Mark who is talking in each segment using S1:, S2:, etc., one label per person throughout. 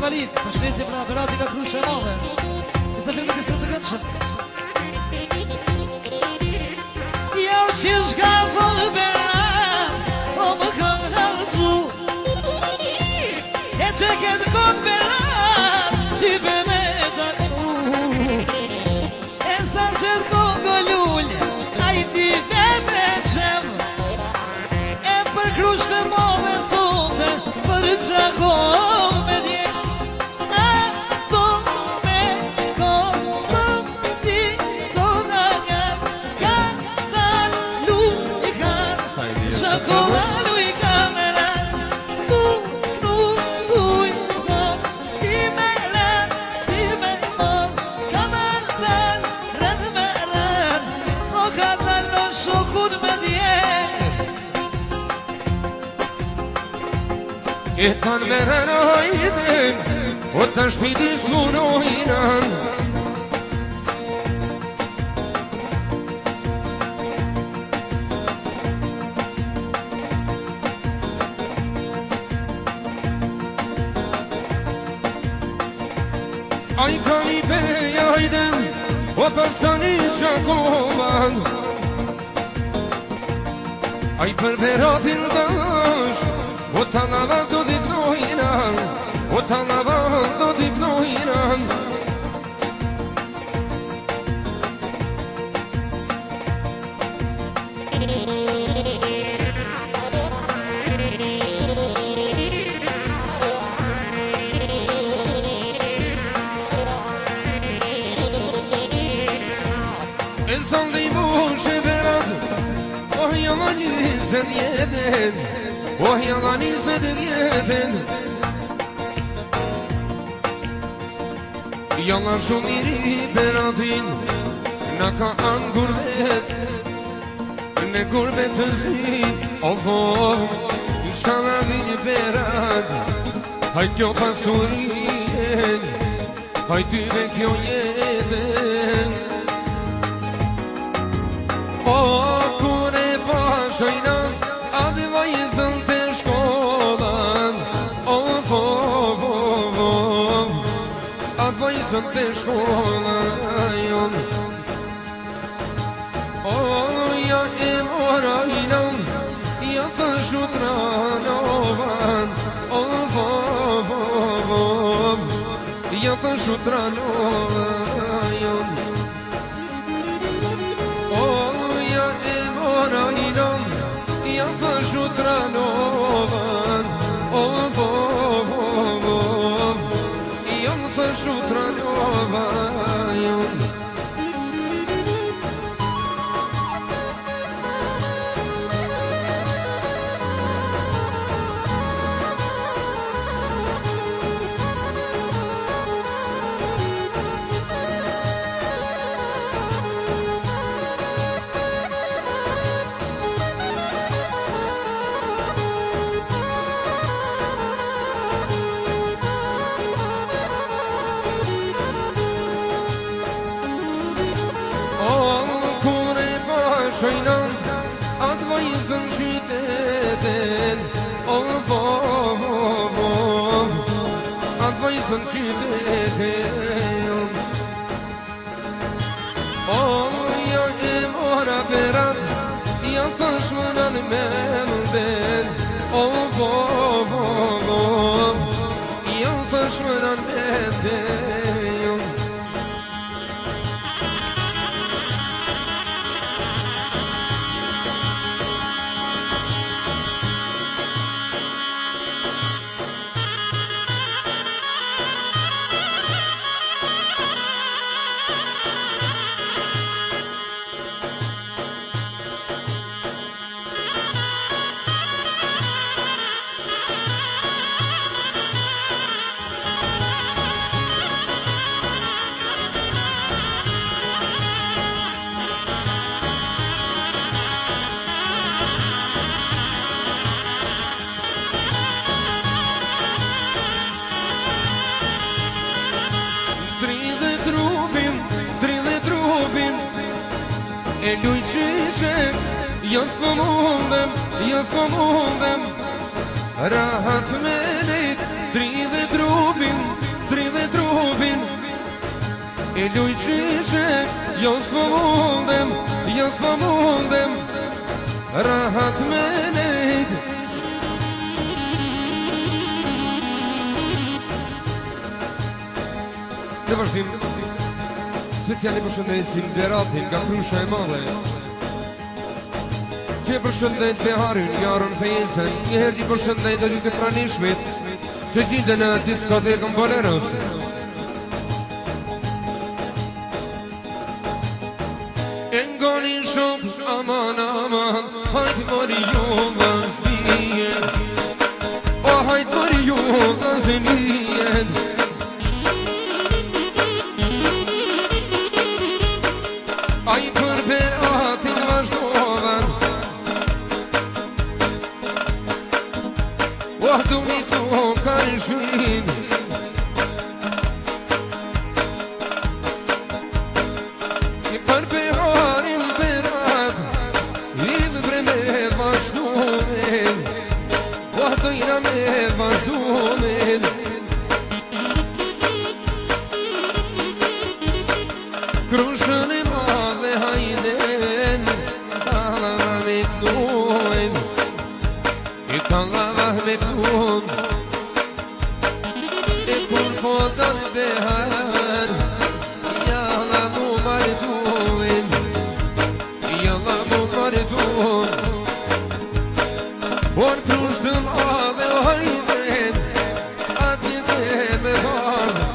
S1: Valit, përshëndetje për aparatin nga Krusha e Madhe. Kësa filmit i strëmë të gëndshëm. Jo që shka fëllë beran, o më kënë alëcu, e që këtë konë beran, ty be me daqu. E sa që të konë gëllullë, a i ty be me qemë, e për Krush me Madhe sonde, për të qakohë me djenë.
S2: E tanë me rënojden, o të shpiti s'munojnan. Aj kam i bejajden, o pas tani qakovan. Aj për veratin dash, o të lava do t'i knojran, o të lava do t'i knojran. E zonë dhe i bushe verat, oh jama 20 vjetin, oh jama 20 vjetin. Jalla shumë i ri beratin, na ka anë gurbet, në gurbet të zi, of, shka na vini berat, haj kjo pasurien, haj tyve kjo jetën. O, kure pashojna, adë vajzën të shkollan, adë vajzën të shkollan. O, ja e mora inan, ja të shutranovan, ja të shutranovan. Ja të shutranovan, ja të shutranovan. Shojnan, atë vajzën qytetin, atë vajzën qytetin. Ja e mora berat, ja të shmënan me nënden, ja të shmënan me nënden. E luj qyshe, jo s'po mundem, rahat me lejt, 30 trupin. E luj qyshe, jo s'po mundem rahat me nejt. Në vazhdim, speciali përshëndesim Beratin nga Krusha e Madhe, që përshëndet Beharin, Jarën Fejesen, njëherë që përshëndet dhe Lyke Pranishmit, që gjinde në diskotekën Boleros. E ngoni shok, aman, hajtë mori ju vazhdijen, o hajtë mori ju vazhdijen. Ai për Beratin vazhdovan, du mi to kanë shvin. I për Beharin Berat, i bre me vazhdomen, dojna me vazhdomen. Krushën e madhe hajden, talava me knoen, i talava me knoen. E kur po dal Behar, jalla mu mardoen, jalla mu mardoen. Por krush të madhe hajden, ati dhe me bardë,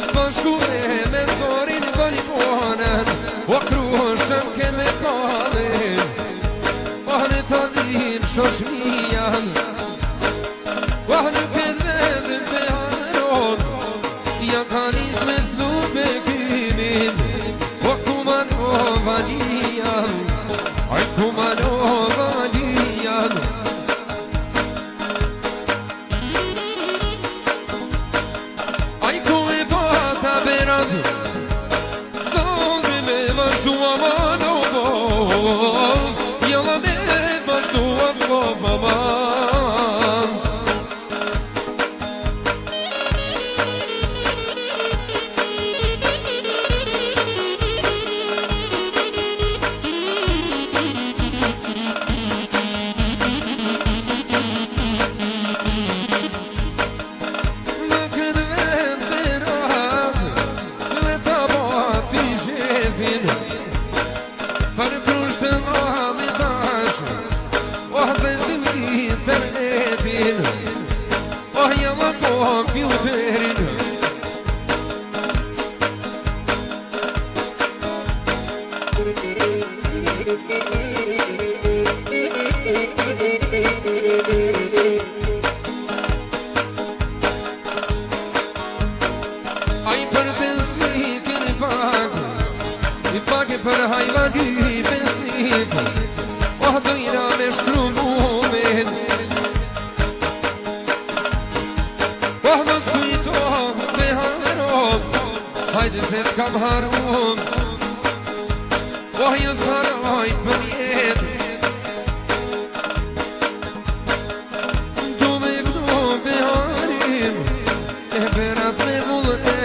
S2: s'bashku e me thorin baliponen, o krushëm ke me kalin, o në të din shoshmijan, o në këtë vendin Beharon, janë ka nis me këtu bekimin, o kuman o valijan, aj kuman o valijan. Aj ku e pata Berat, sonde me vazhdu aman o vov, jalla me vazhdu aman. Në këtë vend Berat, le ta bati shefin, për krush të madhi tash, oh dhe zimi internetin, oh jalla kompjuterin. Aj për besnikin i pak e për hajvani besnik, oh dojna me shkrubumin, oh mos kujto me haron, hajde se t'kam harun, oh jo s'haroj për jet, du me këtu Beharin, e Berat me mullën